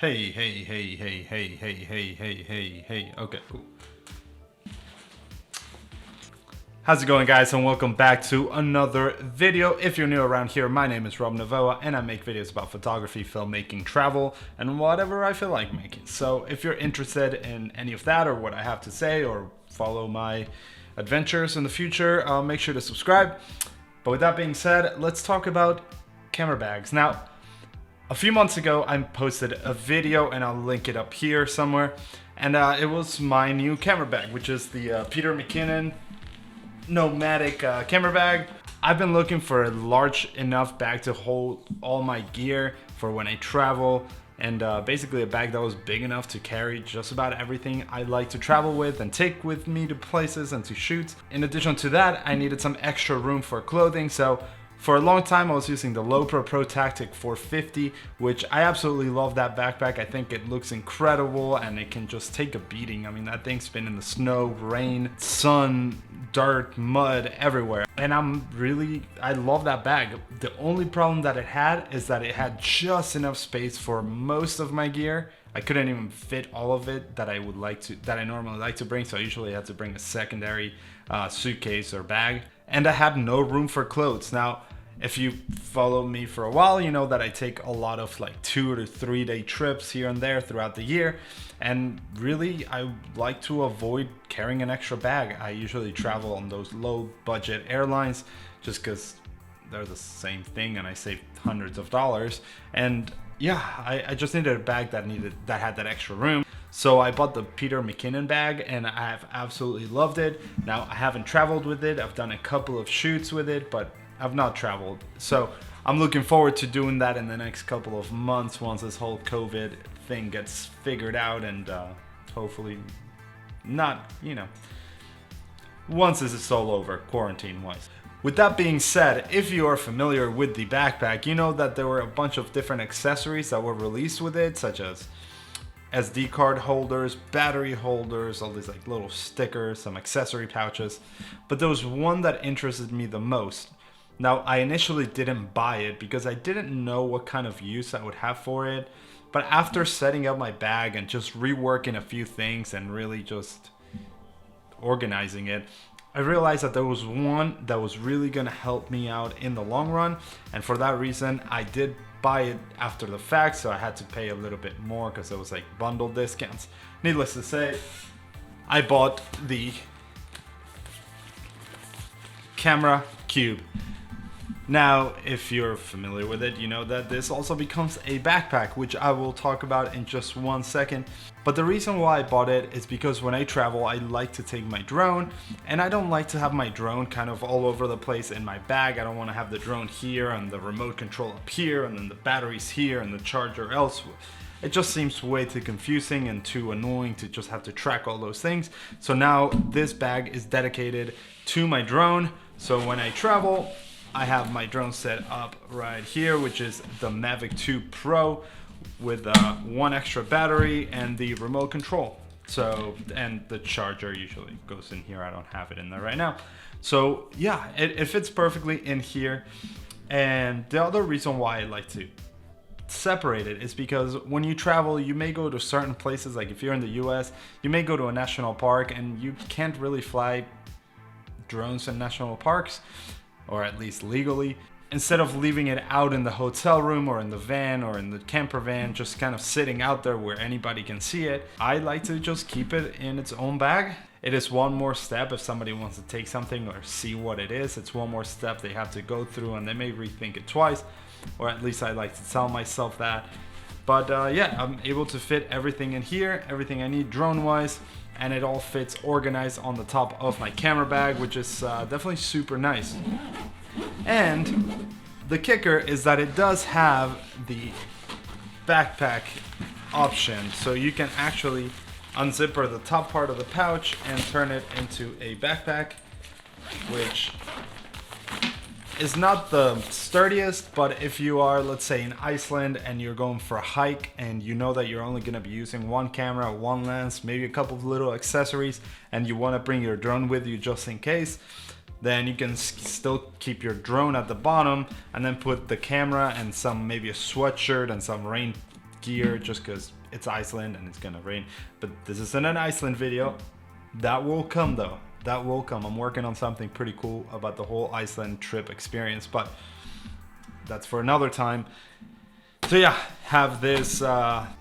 Hey. Okay, cool. How's it going, guys, and welcome back to another video. If you're new around here, my name is Rob Novoa and I make videos about photography, filmmaking, travel, and whatever I feel like making. So if you're interested in any of that or what I have to say or follow my adventures in the future, make sure to subscribe. But with that being said, let's talk about camera bags. Now, a few months ago, I posted a video, and I'll link it up here somewhere. And it was my new camera bag, which is the Peter Mckinnon Nomatic camera bag. I've been looking for a large enough bag to hold all my gear for when I travel, and basically a bag that was big enough to carry just about everything I like to travel with and take with me to places and to shoots. In addition to that, I needed some extra room for clothing, so for a long time I was using the Lowepro Pro Tactic 450, which I absolutely love that backpack. I think it looks incredible and it can just take a beating. I mean, that thing's been in the snow, rain, sun, dirt, mud, everywhere. And I love that bag. The only problem that it had is that it had just enough space for most of my gear. I couldn't even fit all of it that I normally like to bring, so I usually had to bring a secondary suitcase or bag. And I had no room for clothes. Now, if you follow me for a while, you know that I take a lot of like 2 to 3 day trips here and there throughout the year. And really, I like to avoid carrying an extra bag. I usually travel on those low budget airlines just because they're the same thing and I save hundreds of dollars. And yeah, I just needed a bag that had that extra room. So I bought the Peter Mckinnon bag and I have absolutely loved it. Now, I haven't traveled with it. I've done a couple of shoots with it, but I've not traveled. So I'm looking forward to doing that in the next couple of months once this whole COVID thing gets figured out, and hopefully once this is all over, quarantine-wise. With that being said, if you are familiar with the backpack, you know that there were a bunch of different accessories that were released with it, such as SD card holders, battery holders, all these like little stickers, some accessory pouches. But there was one that interested me the most. Now, I initially didn't buy it because I didn't know what kind of use I would have for it. But after setting up my bag and just reworking a few things and really just organizing it, I realized that there was one that was really gonna help me out in the long run. And for that reason, I did buy it after the fact, so I had to pay a little bit more because it was like bundle discounts. Needless to say, I bought the camera cube. Now, if you're familiar with it, you know that this also becomes a backpack, which I will talk about in just one second. But the reason why I bought it is because when I travel, I like to take my drone, and I don't like to have my drone kind of all over the place in my bag. I don't want to have the drone here and the remote control up here and then the batteries here and the charger elsewhere. It just seems way too confusing and too annoying to just have to track all those things. So now this bag is dedicated to my drone. So when I travel, I have my drone set up right here, which is the Mavic 2 Pro with one extra battery and the remote control. So, and the charger usually goes in here. I don't have it in there right now. So yeah, it fits perfectly in here. And the other reason why I like to separate it is because when you travel, you may go to certain places. Like if you're in the US, you may go to a national park and you can't really fly drones in national parks, or at least legally. Instead of leaving it out in the hotel room or in the van or in the camper van, just kind of sitting out there where anybody can see it, I like to just keep it in its own bag. It is one more step if somebody wants to take something or see what it is. It's one more step they have to go through, and they may rethink it twice, or at least I like to tell myself that. But yeah, I'm able to fit everything in here, everything I need drone-wise, and it all fits organized on the top of my camera bag, which is definitely super nice. And the kicker is that it does have the backpack option, so you can actually unzipper the top part of the pouch and turn it into a backpack, which is not the sturdiest, but if you are, let's say, in Iceland and you're going for a hike and you know that you're only going to be using one camera, one lens, maybe a couple of little accessories, and you want to bring your drone with you just in case, then you can still keep your drone at the bottom and then put the camera and maybe a sweatshirt and some rain gear just because it's Iceland and it's gonna rain. But this isn't an Iceland video. That will come though. That will come. I'm working on something pretty cool about the whole Iceland trip experience, but that's for another time. So yeah, have this,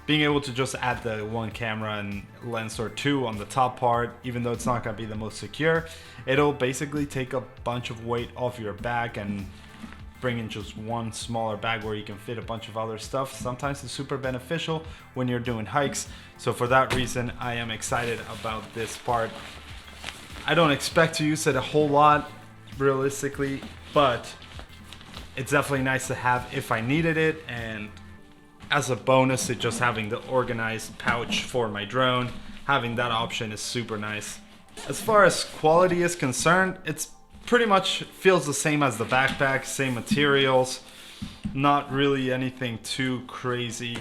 being able to just add the one camera and lens or two on the top part, even though it's not gonna be the most secure, it'll basically take a bunch of weight off your back and bring in just one smaller bag where you can fit a bunch of other stuff. Sometimes it's super beneficial when you're doing hikes. So for that reason, I am excited about this part. I don't expect to use it a whole lot, realistically, but it's definitely nice to have if I needed it, and as a bonus to just having the organized pouch for my drone, having that option is super nice. As far as quality is concerned, it's pretty much feels the same as the backpack, same materials, not really anything too crazy.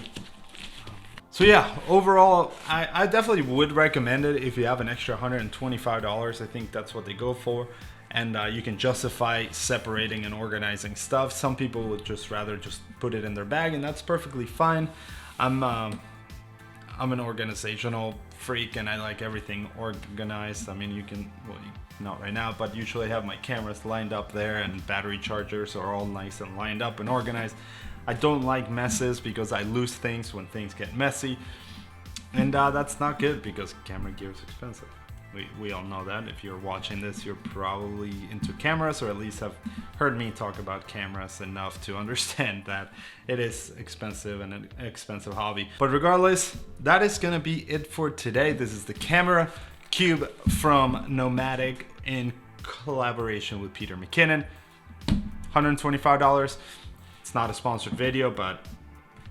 So yeah, overall, I definitely would recommend it if you have an extra $125. I think that's what they go for. And you can justify separating and organizing stuff. Some people would just rather just put it in their bag, and that's perfectly fine. I'm an organizational freak, and I like everything organized. I mean, you can, well, not right now, but usually I have my cameras lined up there, and battery chargers are all nice and lined up and organized. I don't like messes because I lose things when things get messy, and that's not good because camera gear is expensive. We all know that. If you're watching this, you're probably into cameras, or at least have heard me talk about cameras enough to understand that it is expensive and an expensive hobby. But regardless, that is gonna be it for today. This is the camera cube from Nomatic in collaboration with Peter Mckinnon. $125. It's not a sponsored video, but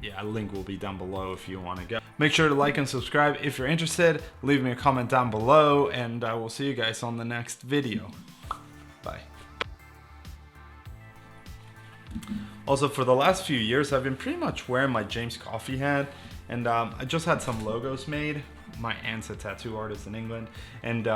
yeah, a link will be down below if you want to go. Make sure to like and subscribe if you're interested. Leave me a comment down below, and I will see you guys on the next video. Bye. Also, for the last few years, I've been pretty much wearing my James Coffey hat, and I just had some logos made. My aunt's a tattoo artist in England, and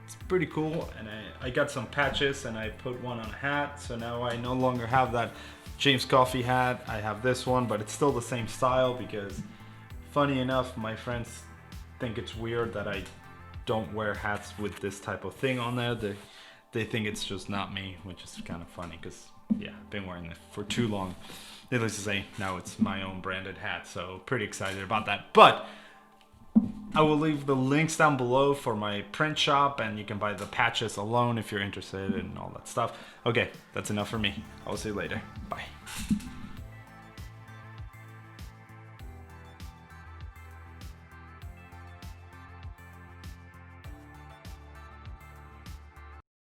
it's pretty cool. And I got some patches, and I put one on a hat, so now I no longer have that James Coffey hat. I have this one, but it's still the same style because, funny enough, my friends think it's weird that I don't wear hats with this type of thing on there. They think it's just not me, which is kind of funny because, yeah, I've been wearing it for too long. Needless to say, now it's my own branded hat, so pretty excited about that. But I will leave the links down below for my print shop, and you can buy the patches alone if you're interested in all that stuff. Okay, that's enough for me. I will see you later. Bye.